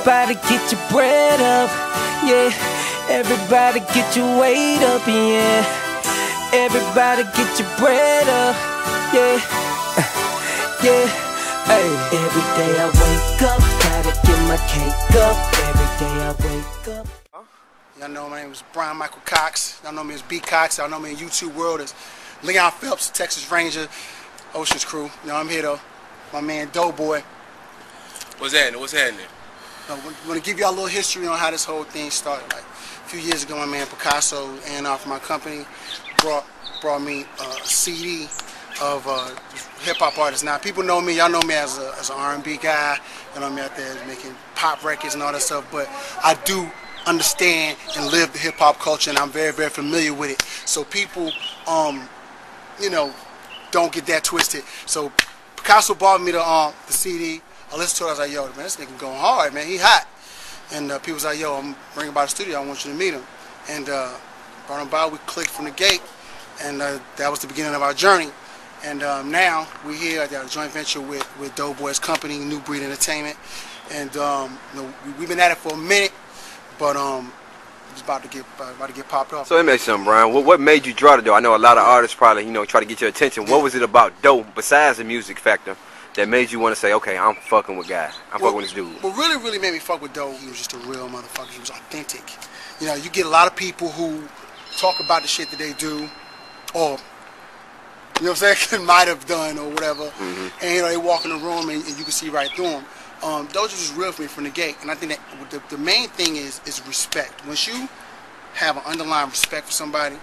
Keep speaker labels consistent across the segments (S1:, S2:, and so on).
S1: Everybody get your bread up, yeah. Everybody get your weight up, yeah. Everybody get your bread up, yeah. Yeah, hey. Every day I wake up, gotta get my cake up. Every day I wake up.
S2: Y'all know my name is BRYAN MICHAEL-COX. Y'all know me as B-Cox. Y'all know me in YouTube world as Leon Phelps, Texas Ranger, Ocean's Crew. You know, I'm here though. My man DOUGHBOY.
S3: What's happening? What's happening?
S2: I want to give y'all a little history on how this whole thing started. Like a few years ago, my man Picasso and from my company brought me a CD of hip hop artists. Now people know me. Y'all know me as an R&B guy. Y'all know me out there making pop records and all that stuff. But I do understand and live the hip hop culture, and I'm very, very familiar with it. So people, you know, don't get that twisted. So Picasso bought me the CD. I listened to it. I was like, yo, man, this nigga going hard, man. He hot. And people was like, yo, I'm bringing by the studio. I want you to meet him. And brought him by. We clicked from the gate, and that was the beginning of our journey. And now we're here at a joint venture with DOUGHBOY's company, New Breed Entertainment. And you know, we've been at it for a minute, but it's about to get popped off.
S4: So let me ask you something, Brian. What made you draw to Dough? I know a lot of artists probably, you know, try to get your attention. What was it about Dough, besides the music factor, that made you want to say, okay, I'm fucking with guy. I'm fucking with this dude?
S2: What really made me fuck with Dough, he was just a real motherfucker. He was authentic. You know, you get a lot of people who talk about the shit that they do, or you know what I'm saying, might have done or whatever, and you know, they walk in the room and you can see right through them. Those are just real for me from the gate, and I think that the main thing is respect. Once you have an underlying respect for somebody,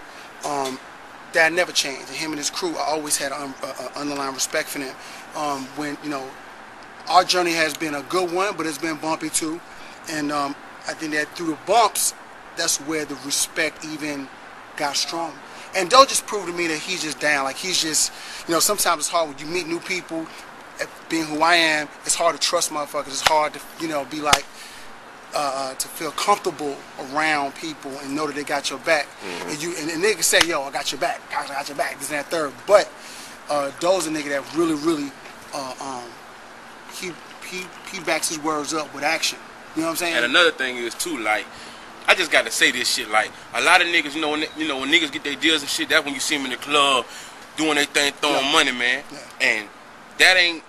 S2: that never changed. And him and his crew, I always had an underlying respect for them. When you know, our journey has been a good one, but it's been bumpy too, and I think that through the bumps, that's where the respect even got strong. And Dough just proved to me that he's just down. Like he's just, you know, sometimes it's hard when you meet new people. Being who I am, it's hard to trust motherfuckers. It's hard to, you know, be like, to feel comfortable around people and know that they got your back. And niggas say, yo, I got your back. I got your back. This and that third. But Dough's a nigga that really, he backs his words up with action. You know what I'm saying?
S3: And another thing is too, like, I just got to say this shit. Like, a lot of niggas, you know, when niggas get their deals and shit, that's when you see them in the club doing their thing, throwing money, man. And that ain't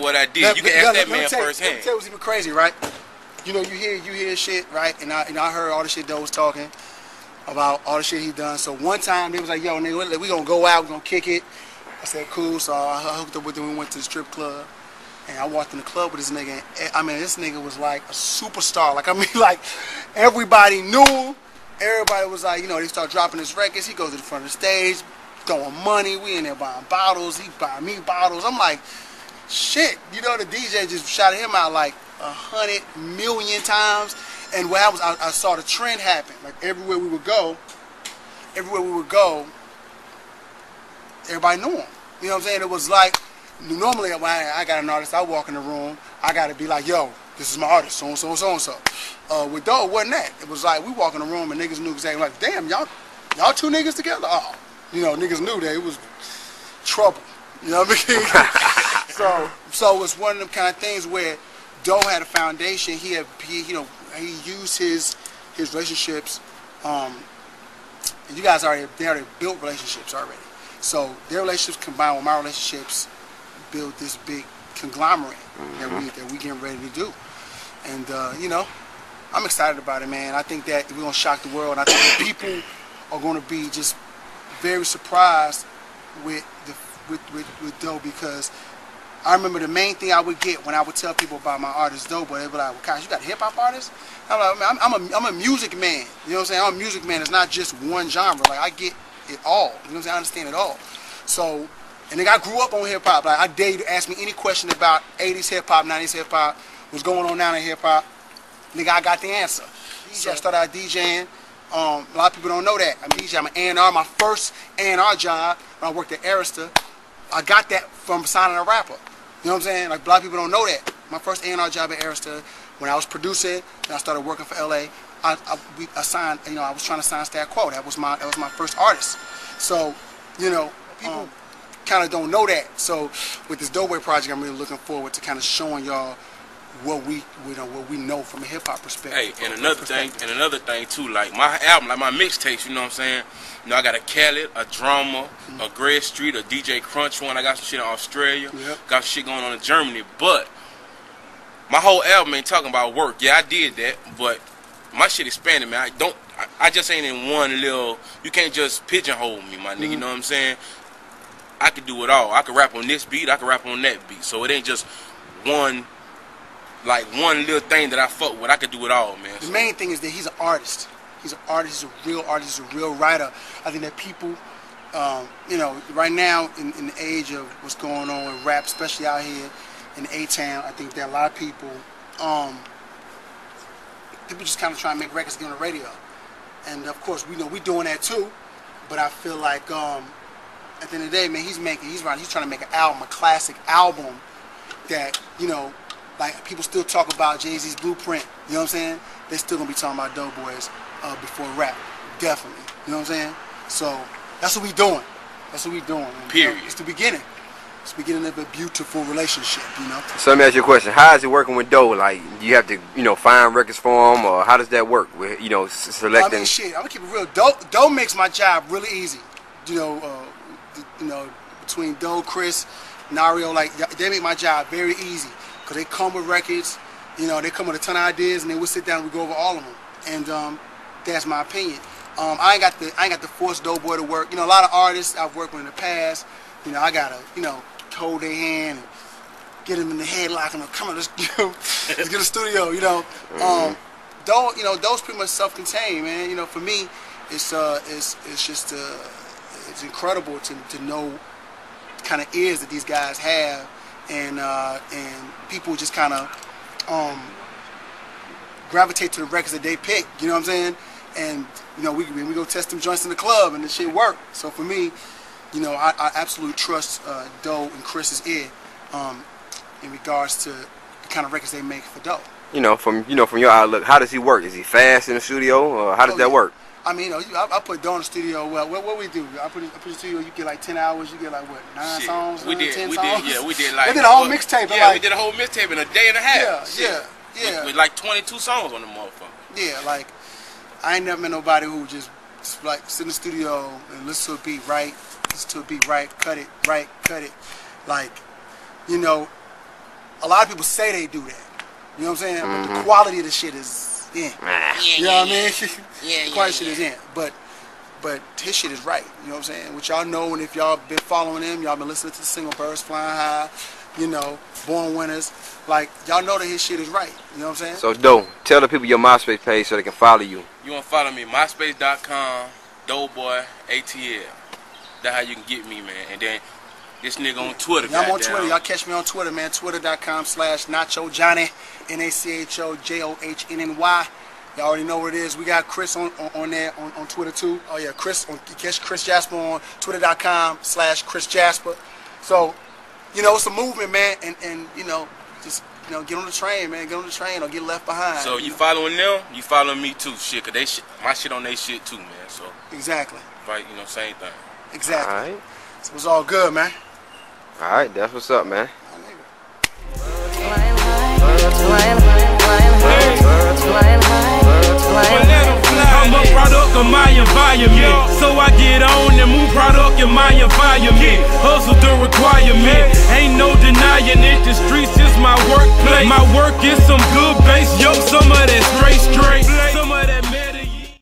S3: what I did. You can ask that man firsthand.
S2: Let me tell you what's even crazy, right? You know, you hear shit, right? And I heard all the shit Dough was talking about, all the shit he done. So one time they was like, yo, nigga, we gonna go out, we gonna kick it. I said, cool. So I hooked up with him. We went to the strip club. And I walked in the club with this nigga. I mean, this nigga was like a superstar. Like, I mean, like, everybody knew him. Everybody was like, you know, they start dropping his records. He goes to the front of the stage, throwing money. We in there buying bottles. He buying me bottles. I'm like, shit. You know, the DJ just shouted him out like 100 million times. And what happened was I saw the trend happen. Like, everywhere we would go, everybody knew him. You know what I'm saying? It was like, normally when I got an artist, I walk in the room, I gotta be like, yo, this is my artist, so and so and so and so. With Dough, it wasn't that. It was like we walk in the room and niggas knew exactly, like, damn, y'all two niggas together? Oh, you know, niggas knew that it was trouble. You know what I mean? so it's one of them kind of things where Dough had a foundation. He used his relationships. You guys already built relationships already. So their relationships combined with my relationships build this big conglomerate that we getting ready to do. And you know, I'm excited about it, man. I think that we're gonna shock the world, and I think that people are gonna be just very surprised with Dough, because I remember the main thing I would get when I would tell people about my artist Dough, but they'd be like, well, gosh, you got a hip hop artist? I'm like, I'm a music man. You know what I'm saying? I'm a music man. It's not just one genre. Like, I get it all. You know what I'm saying? I understand it all. So, and nigga, I grew up on hip hop. Like, I dare you to ask me any question about 80s hip hop, 90s hip hop, what's going on now in hip hop. Nigga, I got the answer. So I started out DJing. A lot of people don't know that. I'm DJ. I'm an A&R. My first A&R job when I worked at Arista, I got that from signing a rapper. You know what I'm saying? Like, a lot of people don't know that. My first A&R job at Arista, when I was producing and I started working for LA, I signed. You know, I was trying to sign Stat Quo. That was my first artist. So, you know, people kind of don't know that. So with this DOUGHBOY project, I'm really looking forward to kind of showing y'all what we know from a hip hop perspective.
S3: Hey, and another thing too, like my album, like my mixtapes, you know what I'm saying? You know, I got a Khaled, a Drama, a Greg Street, a DJ Crunch one. I got some shit in Australia, got some shit going on in Germany. But my whole album ain't talking about work. Yeah, I did that, but my shit expanded, man. I just ain't in one little. You can't just pigeonhole me, my nigga. You know what I'm saying? I could do it all. I could rap on this beat. I could rap on that beat. So it ain't just one little thing that I fuck with. I could do it all, man.
S2: The main thing is that he's an artist. He's an artist. He's a real artist. He's a real writer. I think that people, you know, right now in the age of what's going on with rap, especially out here in A-Town, I think that a lot of people, people just kind of try to make records, get on the radio. And of course, we know we're doing that too. But I feel like at the end of the day, man, he's trying to make an album, a classic album that, you know, like people still talk about Jay-Z's Blueprint. You know what I'm saying? They're still gonna be talking about Doughboys before rap, definitely. You know what I'm saying? So that's what we doing. That's what we doing. And,
S3: period.
S2: You know, it's the beginning. It's the beginning of a beautiful relationship. You know.
S4: So let me ask you a question. How is it working with Dough? Like, do you have to, you know, find records for him, or how does that work? With, you know, selecting.
S2: I mean, shit. I'm gonna keep it real. Dough makes my job really easy. You know, between Dough, Chris, Nario, like they make my job very easy because they come with records. You know, they come with a ton of ideas, and then we'll sit down and we go over all of them. And that's my opinion. I ain't got to force Doughboy to work. You know, a lot of artists I've worked with in the past. You know, I gotta, you know, hold their hand and get them in the headlock and come on, let's get a studio. You know, Dough, you know, Dough's pretty much self-contained, man. You know, for me, it's just it's incredible to know the kind of ears that these guys have, and people just kind of gravitate to the records that they pick. You know what I'm saying? And you know, we go test them joints in the club, and the shit work. So for me, you know, I absolutely trust Dough and Chris's ear in regards to the kind of records they make for Dough. You know, from your outlook, how does he work? Is he fast in the studio, or how does that work? I mean, you know, I put Dough in the studio. Well, what we do? I put in the studio. You get like 10 hours. You get like what, 9 songs? We did 10 songs.
S3: We did like.
S2: We did a whole mixtape.
S3: Yeah, we did a whole mixtape in a day and a half.
S2: Yeah.
S3: With like 22 songs on the motherfucker. Yeah,
S2: like I ain't never met nobody who just like sit in the studio and listen to a beat right, cut it. Like, you know, a lot of people say they do that. You know what I'm saying? But the quality of the shit is in. You know what I mean? The quality shit is in. But his shit is right. You know what I'm saying? Which y'all know, and if y'all been following him, y'all been listening to the single Birds Flying High, you know, Born Winners. Like, y'all know that his shit is right. You know what I'm saying? So, Dough, tell the people your MySpace page so they can follow you.
S3: You want to follow me? MySpace.com, Doughboy ATL. That's how you can get me, man. And then this nigga on Twitter.
S2: Yeah, I'm on Twitter. Y'all catch me on Twitter, man. Twitter.com/NachoJohnny, NachoJohnny. Y'all already know what it is. We got Chris on there on Twitter too. Oh yeah, catch Chris Jasper on Twitter.com/Chris Jasper. So, you know, it's a movement, man, and you know, just, you know, get on the train, man. Get on the train or get left behind.
S3: So you following them, you following me too, shit, cause my shit on their shit too, man. So
S2: exactly.
S3: Right, you know, same thing.
S2: Exactly.
S4: All right.
S2: So it's all good, man.
S4: All right, that's what's up, man.
S5: I'm a product of my environment, so I get on and move product in my environment. Hustle the requirement, ain't no denying it. The streets is my workplace. My work is some good bass, yo, some of that straight